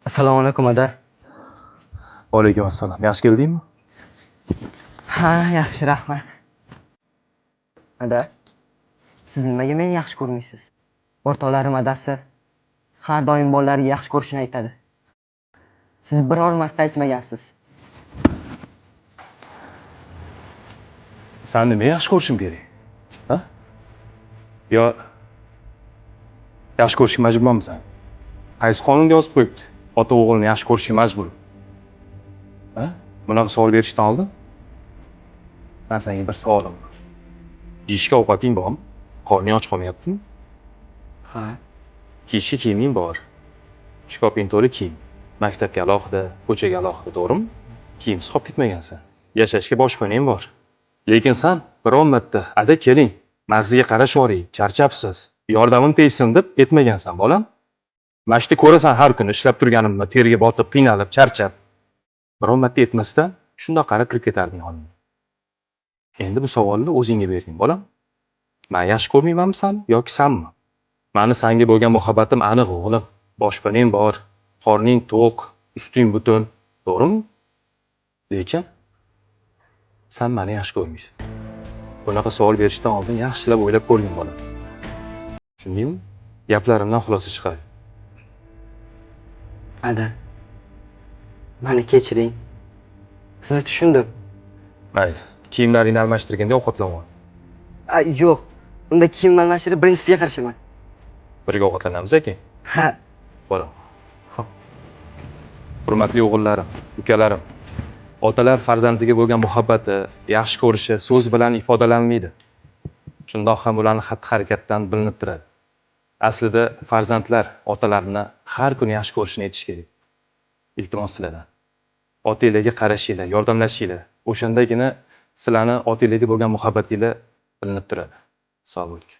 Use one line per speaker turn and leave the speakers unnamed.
Assalomu alaykum ada.
Alaykum assalom. Yaxshi keldingmi?
Ha, yaxshi, rahmat. Ada, siz nimaga meni yaxshi ko'rmaysiz? O'rtoqlarim adasi har doim bolalariga yaxshi ko'rishni aytadi. Siz biror marta aytmagansiz.
Sen nimaga yaxshi ko'rishim kerak? Ha? Yo yaxshi ko'rishga majburmansan? Qaysi qonunda yozib qo'yibdi? Ota o'g'ilni yaxshi ko'rishga majbur. Ha? Bunaqa savol berishdan oldin men senga bir savolim bor. Yeyishga ovqating bormi? Qorning och qolmayaptimi?
Ha.
Kiyishga kiyiming bor. Shkoping to'la kiyim. Maktabga alohida, ko'chaga alohida, to'g'rimi? Kiyimsiz qolib ketmagansan. Yashashga boshpanang bor. Lekin sen biron marta ada keling, mazziga qarash oring, charchabsiz, yordamim tegsin deb aytmagansan bolam. Mana shu ko'rasan har kuni ishlab turganimni teriga botib, qiynalib, charchab. Biron marta aytmasdan shundoq qarab kirib ketarding xonimga. Endi bu savolni o'zingga bering bolam. Men yaxshi ko'rmaymanmi sen yoki senmi? Meni senga bo'lgan muhabbatim aniq o'g'lim. Boshpanang bor, qorning to'q, usting butun, to'g'rimi? Lekin sen meni yaxshi ko'rmaysan. Bunaqa savol berishdan oldin yaxshilab o'ylab ko'rgin bolam. Tushundingmi? Gaplarimdan xulosa chiqar.
Ada, meni kechiring. Sizni tushundim.
Mayli, kiyimlaringni almashtirganda ovqatlanaver.
Yo'q, unda kiyim almashtirib birinchisiga qarshiman.
Birga ovqatlanamiz aka.
Ha.
Bolam.
Xo'p.
Hurmatli o'g'illarim, ukalarim. Otalar farzandiga bo'lgan muhabbati, yaxshi ko'rishi so'z bilan ifodalanmaydi. Shundoq ham ularning xatti-harakatdan bilinib turadi. Aslida farzandlar otalarini har kuni yaxshi ko'rishini aytish kerak. Iltimos sizlardan. Otanglarga qarashinglar, yordamlashinglar. O'shandagina sizlarning otanglarga bo'lgan muhabbatinglar bilinib turadi. Sog' bo'ling.